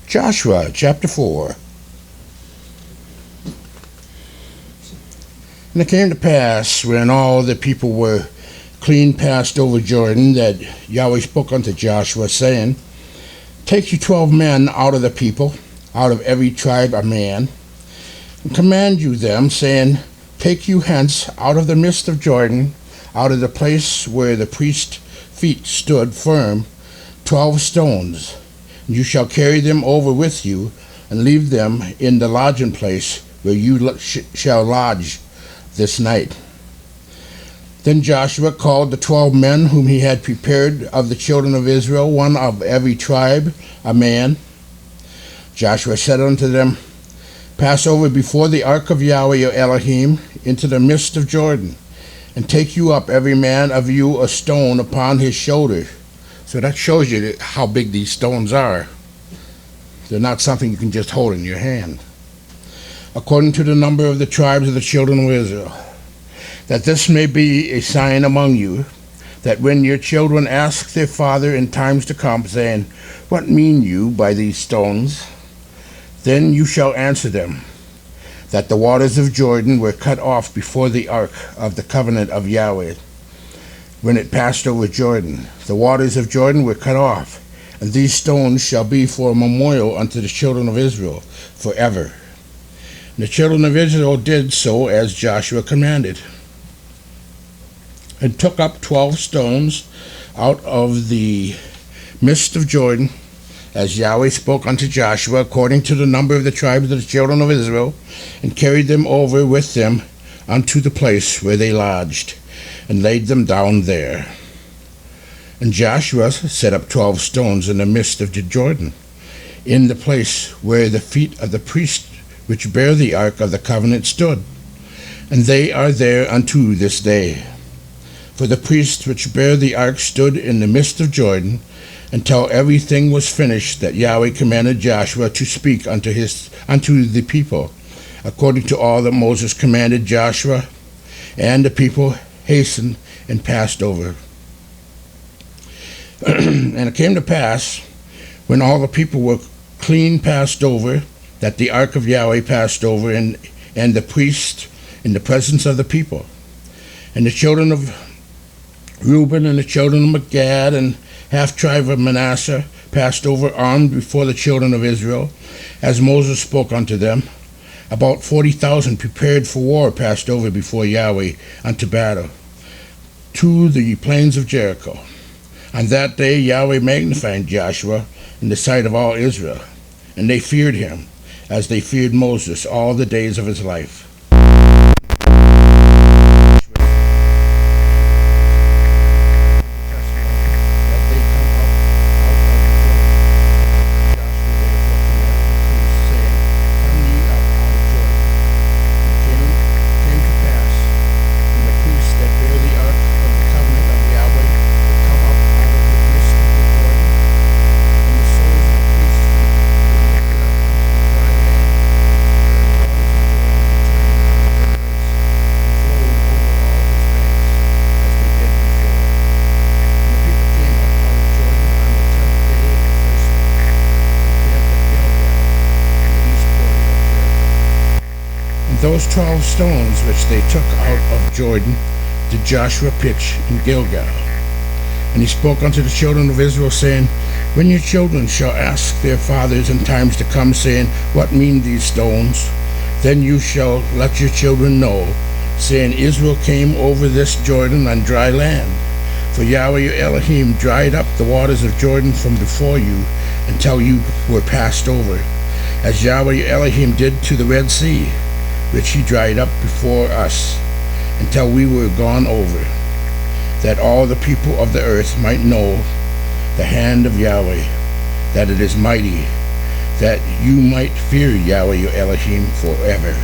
Joshua chapter 4. And it came to pass, when all the people were clean passed over Jordan, that Yahweh spoke unto Joshua, saying, Take you 12 men out of the people, out of every tribe a man, and command you them, saying, Take you hence out of the midst of Jordan, out of the place where the priest's feet stood firm, 12 stones. And you shall carry them over with you, and leave them in the lodging place where you shall lodge this night. Then Joshua called the 12 men whom he had prepared of the children of Israel, one of every tribe, a man. Joshua said unto them, Pass over before the ark of Yahweh your Elohim into the midst of Jordan, and take you up every man of you a stone upon his shoulder. So that shows you how big these stones are. They're not something you can just hold in your hand. According to the number of the tribes of the children of Israel, that this may be a sign among you, that when your children ask their father in times to come, saying, What mean you by these stones? Then you shall answer them, that the waters of Jordan were cut off before the ark of the covenant of Yahweh. When it passed over Jordan, the waters of Jordan were cut off, and these stones shall be for a memorial unto the children of Israel forever. And the children of Israel did so as Joshua commanded, and took up 12 stones out of the midst of Jordan, as Yahweh spoke unto Joshua, according to the number of the tribes of the children of Israel, and carried them over with them unto the place where they lodged, and laid them down there. And Joshua set up 12 stones in the midst of the Jordan, in the place where the feet of the priests which bear the ark of the covenant stood, and they are there unto this day. For the priests which bear the ark stood in the midst of Jordan, until everything was finished that Yahweh commanded Joshua to speak unto the people, according to all that Moses commanded Joshua. And the people hastened and passed over. And it came to pass, when all the people were clean passed over, that the ark of Yahweh passed over, and the priest in the presence of the people. And the children of Reuben and the children of Gad and half tribe of Manasseh passed over armed before the children of Israel, as Moses spoke unto them. About 40,000 prepared for war passed over before Yahweh unto battle, to the plains of Jericho. On that day Yahweh magnified Joshua in the sight of all Israel, and they feared him, as they feared Moses all the days of his life. Those 12 stones which they took out of Jordan did Joshua pitch in Gilgal. And he spoke unto the children of Israel, saying, When your children shall ask their fathers in times to come, saying, What mean these stones? Then you shall let your children know, saying, Israel came over this Jordan on dry land. For Yahweh your Elohim dried up the waters of Jordan from before you, until you were passed over, as Yahweh your Elohim did to the Red Sea, which he dried up before us, until we were gone over, that all the people of the earth might know the hand of Yahweh, that it is mighty, that you might fear Yahweh your Elohim forever.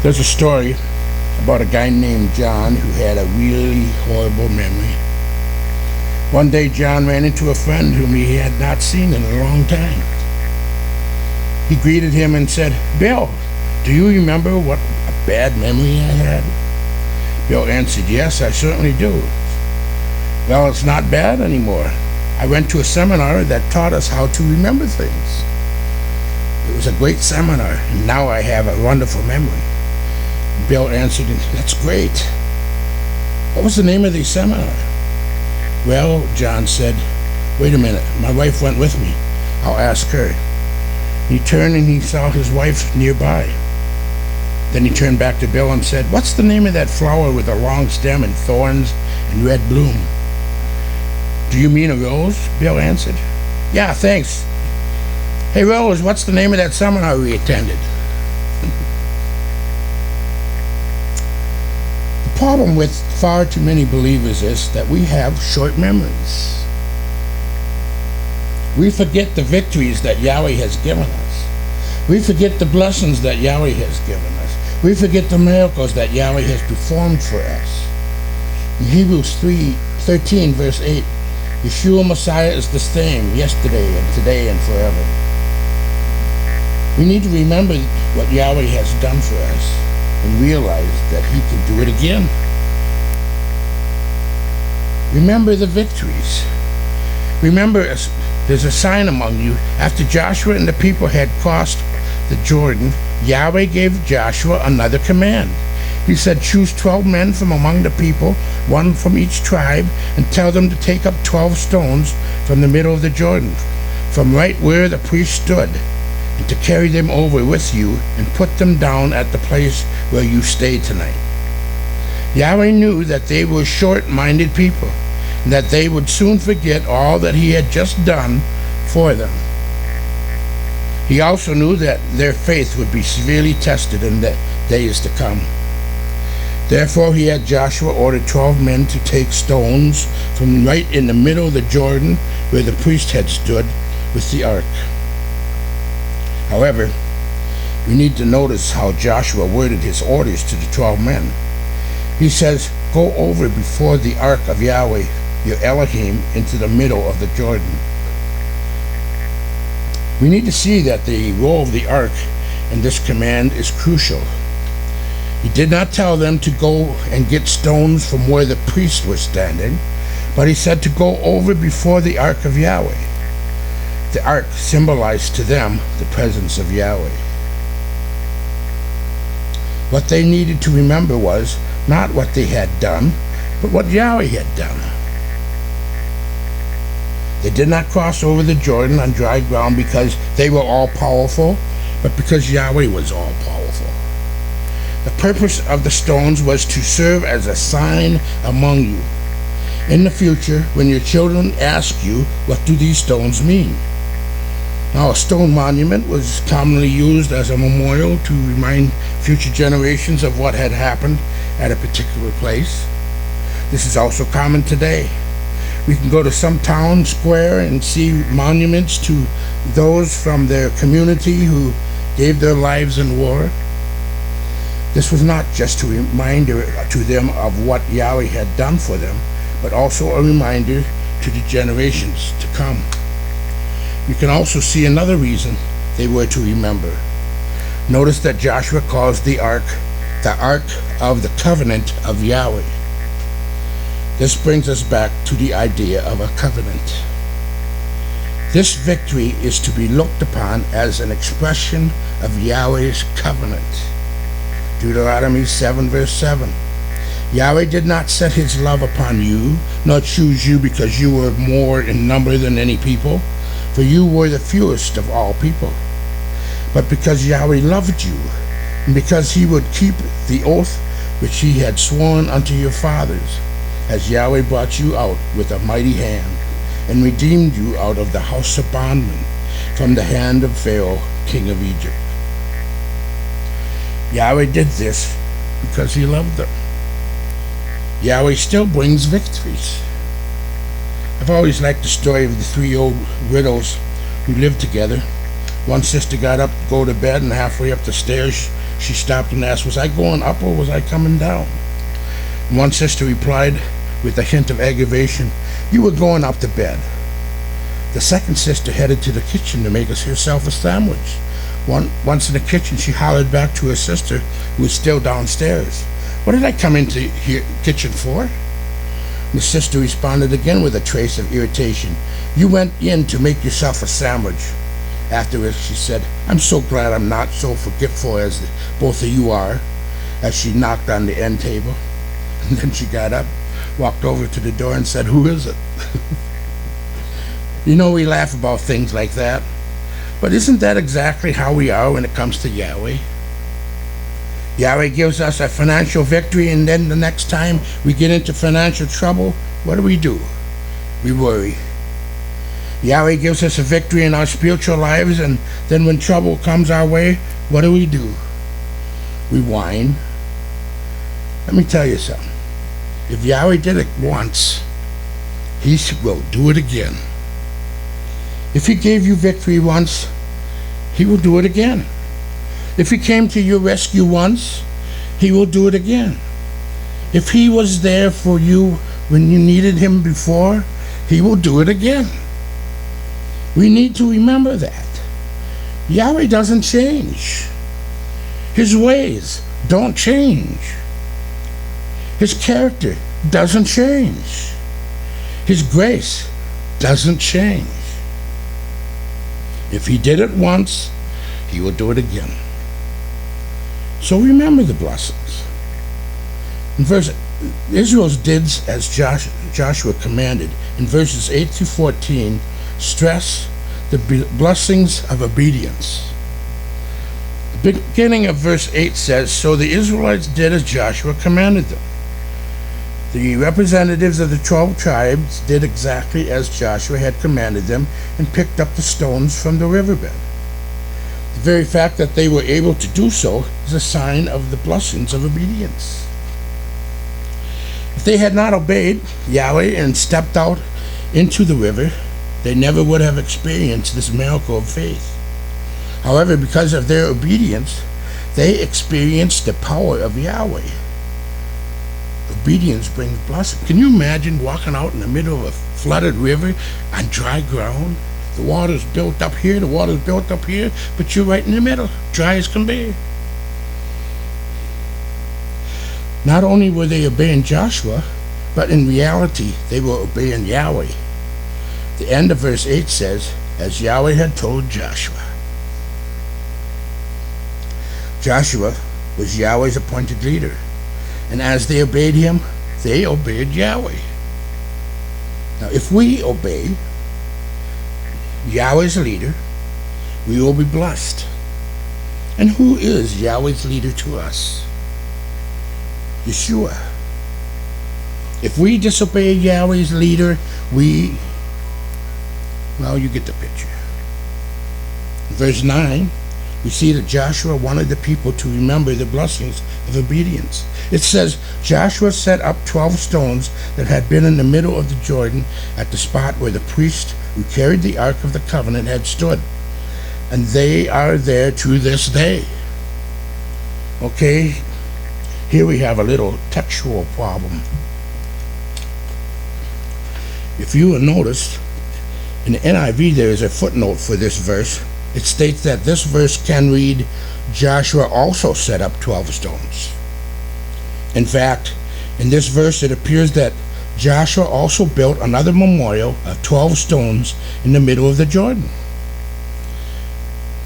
There's a story about a guy named John who had a really horrible memory. One day John ran into a friend whom he had not seen in a long time. He greeted him and said, Bill, do you remember what a bad memory I had? Bill answered, Yes, I certainly do. Well, it's not bad anymore. I went to a seminar that taught us how to remember things. It was a great seminar, and now I have a wonderful memory. Bill answered, that's great. What was the name of the seminar? Well, John said, wait a minute, my wife went with me. I'll ask her. He turned and he saw his wife nearby. Then he turned back to Bill and said, what's the name of that flower with a long stem and thorns and red bloom? Do you mean a rose? Bill answered. Yeah, thanks. Hey, Rose, what's the name of that seminar we attended? The problem with far too many believers is that we have short memories. We forget the victories that Yahweh has given us. We forget the blessings that Yahweh has given us. We forget the miracles that Yahweh has performed for us. In Hebrews 3:13, verse 8, Yeshua Messiah is the same yesterday and today and forever. We need to remember what Yahweh has done for us and realize that he can do it again. Remember the victories. Remember, there's a sign among you. After Joshua and the people had crossed the Jordan, Yahweh gave Joshua another command. He said, choose 12 men from among the people, one from each tribe, and tell them to take up 12 stones from the middle of the Jordan, from right where the priest stood, and to carry them over with you and put them down at the place where you stay tonight. Yahweh knew that they were short-minded people, and that they would soon forget all that he had just done for them. He also knew that their faith would be severely tested in the days to come. Therefore he had Joshua order 12 men to take stones from right in the middle of the Jordan where the priest had stood with the ark. However, we need to notice how Joshua worded his orders to the 12 men. He says, go over before the ark of Yahweh, your Elohim, into the middle of the Jordan. We need to see that the role of the ark in this command is crucial. He did not tell them to go and get stones from where the priests were standing, but he said to go over before the ark of Yahweh. The ark symbolized to them the presence of Yahweh. What they needed to remember was not what they had done, but what Yahweh had done. They did not cross over the Jordan on dry ground because they were all-powerful, but because Yahweh was all-powerful. The purpose of the stones was to serve as a sign among you. In the future, when your children ask you, what do these stones mean? Now, a stone monument was commonly used as a memorial to remind future generations of what had happened at a particular place. This is also common today. We can go to some town square and see monuments to those from their community who gave their lives in war. This was not just a reminder to them of what Yahweh had done for them, but also a reminder to the generations to come. You can also see another reason they were to remember. Notice that Joshua calls the ark of the covenant of Yahweh. This brings us back to the idea of a covenant. This victory is to be looked upon as an expression of Yahweh's covenant. Deuteronomy 7 verse 7. Yahweh did not set his love upon you, nor choose you because you were more in number than any people, for you were the fewest of all people, but because Yahweh loved you, and because he would keep the oath which he had sworn unto your fathers, as Yahweh brought you out with a mighty hand, and redeemed you out of the house of bondmen, from the hand of Pharaoh, king of Egypt. Yahweh did this because he loved them. Yahweh still brings victories. I've always liked the story of the 3 old widows who lived together. One sister got up to go to bed, and halfway up the stairs she stopped and asked, was I going up or was I coming down? And one sister replied with a hint of aggravation, you were going up to bed. The second sister headed to the kitchen to make herself a sandwich. Once in the kitchen, she hollered back to her sister, who was still downstairs, what did I come into here kitchen for? The sister responded again with a trace of irritation. "You went in to make yourself a sandwich." Afterwards, she said, "I'm so glad I'm not so forgetful as both of you are," as she knocked on the end table. And then she got up, walked over to the door and said, "Who is it?" You know, we laugh about things like that. But isn't that exactly how we are when it comes to Yahweh? Yahweh gives us a financial victory, and then the next time we get into financial trouble, what do? We worry. Yahweh gives us a victory in our spiritual lives, and then when trouble comes our way, what do? We whine. Let me tell you something. If Yahweh did it once, He will do it again. If He gave you victory once, He will do it again. If He came to your rescue once, He will do it again. If He was there for you when you needed Him before, He will do it again. We need to remember that. Yahweh doesn't change. His ways don't change. His character doesn't change. His grace doesn't change. If He did it once, He will do it again. So remember the blessings. In Israel did as Joshua commanded. In verses 8 through 14, stress the blessings of obedience. The beginning of verse 8 says, "So the Israelites did as Joshua commanded them." The representatives of the 12 tribes did exactly as Joshua had commanded them and picked up the stones from the riverbed. The very fact that they were able to do so is a sign of the blessings of obedience. If they had not obeyed Yahweh and stepped out into the river, they never would have experienced this miracle of faith. However, because of their obedience, they experienced the power of Yahweh. Obedience brings blessing. Can you imagine walking out in the middle of a flooded river on dry ground? The water's built up here, the water's built up here, but you're right in the middle, dry as can be. Not only were they obeying Joshua, but in reality, they were obeying Yahweh. The end of verse 8 says, "As Yahweh had told Joshua." Joshua was Yahweh's appointed leader, and as they obeyed him, they obeyed Yahweh. Now, if we obey Yahweh's leader, we will be blessed. And who is Yahweh's leader to us? Yeshua. If we disobey Yahweh's leader, well, you get the picture. In verse 9, we see that Joshua wanted the people to remember the blessings of obedience. It says, Joshua set up 12 stones that had been in the middle of the Jordan at the spot where the priest who carried the Ark of the Covenant had stood. And they are there to this day. Okay, here we have a little textual problem. If you will notice, in the NIV there is a footnote for this verse. It states that this verse can read, Joshua also set up 12 stones. In fact, in this verse it appears that Joshua also built another memorial of 12 stones in the middle of the Jordan.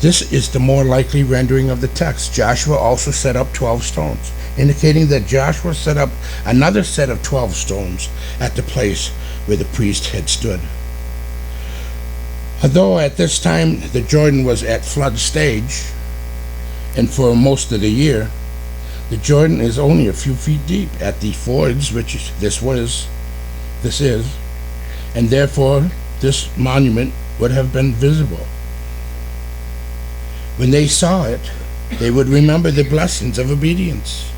This is the more likely rendering of the text. Joshua also set up 12 stones, indicating that Joshua set up another set of 12 stones at the place where the priest had stood. Although at this time the Jordan was at flood stage, and for most of the year, the Jordan is only a few feet deep at the fords, which this is, and therefore this monument would have been visible. When they saw it, they would remember the blessings of obedience.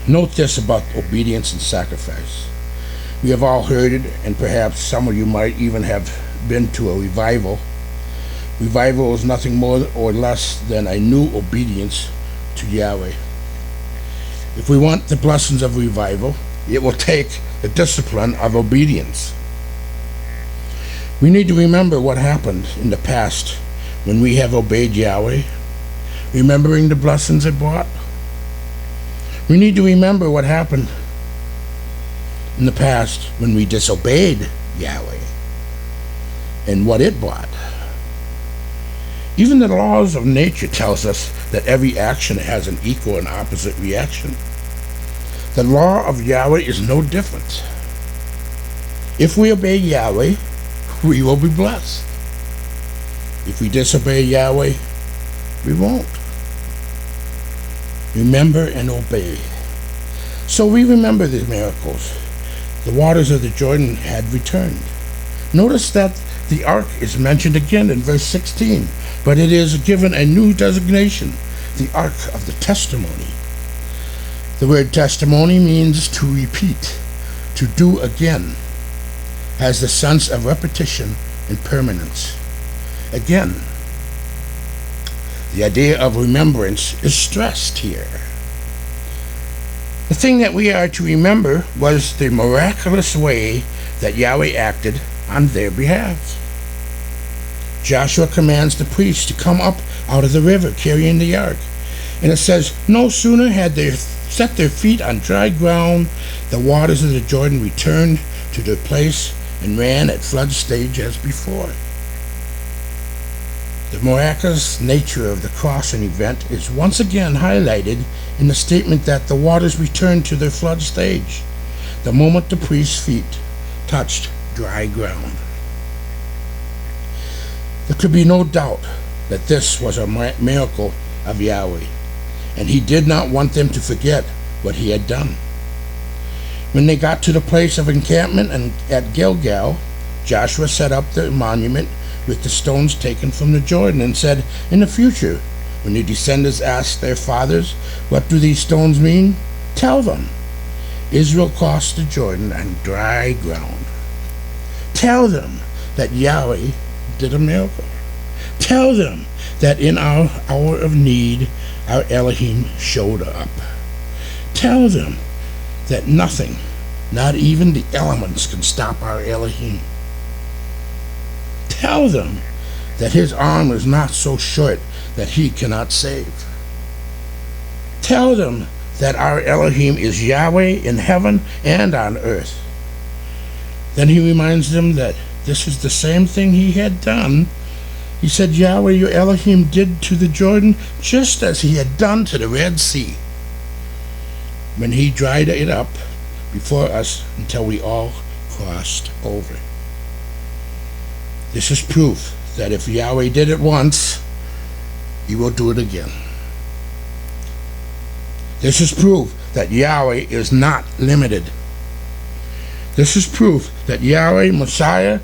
Note this about obedience and sacrifice. We have all heard it, and perhaps some of you might even have been to a revival. Revival is nothing more or less than a new obedience to Yahweh. If we want the blessings of revival, it will take the discipline of obedience. We need to remember what happened in the past when we have obeyed Yahweh, remembering the blessings it brought. We need to remember what happened in the past when we disobeyed Yahweh and what it brought. Even the laws of nature tells us that every action has an equal and opposite reaction. The law of Yahweh is no different. If we obey Yahweh, we will be blessed. If we disobey Yahweh, we won't. Remember and obey. So we remember the miracles. The waters of the Jordan had returned. Notice that the ark is mentioned again in verse 16, but it is given a new designation, the ark of the testimony. The word testimony means to repeat, to do again, has the sense of repetition and permanence. Again, the idea of remembrance is stressed here. The thing that we are to remember was the miraculous way that Yahweh acted on their behalf. Joshua commands the priests to come up out of the river carrying the ark. And it says, no sooner had they set their feet on dry ground, the waters of the Jordan returned to their place and ran at flood stage as before. The miraculous nature of the crossing event is once again highlighted in the statement that the waters returned to their flood stage the moment the priest's feet touched dry ground. There could be no doubt that this was a miracle of Yahweh, and he did not want them to forget what he had done. When they got to the place of encampment and at Gilgal, Joshua set up the monument with the stones taken from the Jordan and said, in the future, when your descendants ask their fathers, what do these stones mean? Tell them, Israel crossed the Jordan on dry ground. Tell them that Yahweh did a miracle. Tell them that in our hour of need, our Elohim showed up. Tell them that nothing, not even the elements, can stop our Elohim. Tell them that his arm is not so short that he cannot save. Tell them that our Elohim is Yahweh in heaven and on earth. Then he reminds them that this is the same thing he had done. He said, Yahweh, your Elohim, did to the Jordan just as he had done to the Red Sea, when he dried it up before us until we all crossed over. This is proof that if Yahweh did it once, he will do it again. This is proof that Yahweh is not limited. This is proof that Yahweh, Messiah,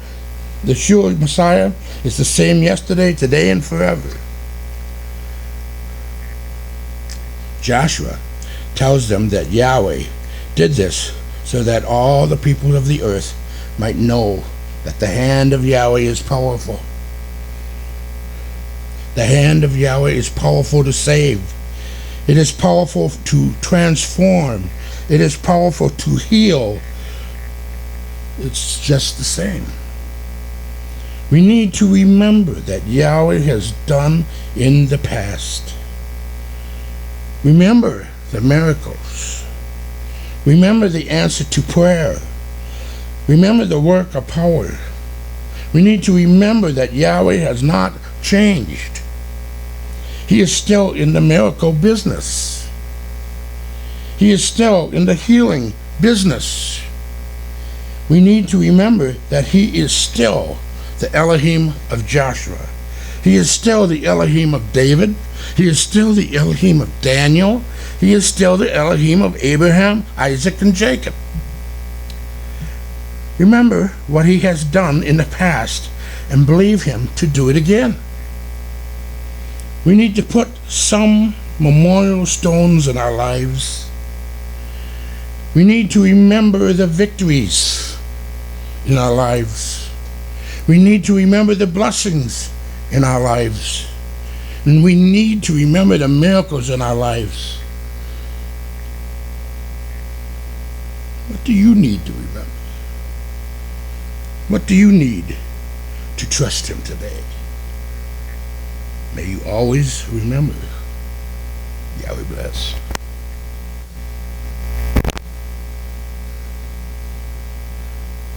the sure Messiah, is the same yesterday, today, and forever. Joshua tells them that Yahweh did this so that all the people of the earth might know that the hand of Yahweh is powerful. The hand of Yahweh is powerful to save. It is powerful to transform. It is powerful to heal. It's just the same. We need to remember that Yahweh has done in the past. Remember the miracles. Remember the answer to prayer. Remember the work of power. We need to remember that Yahweh has not changed. He is still in the miracle business. He is still in the healing business. We need to remember that he is still the Elohim of Joshua. He is still the Elohim of David. He is still the Elohim of Daniel. He is still the Elohim of Abraham, Isaac, and Jacob. Remember what he has done in the past and believe him to do it again. We need to put some memorial stones in our lives. We need to remember the victories in our lives. We need to remember the blessings in our lives. And we need to remember the miracles in our lives. What do you need to remember? What do you need to trust him today? May you always remember. Yahweh bless.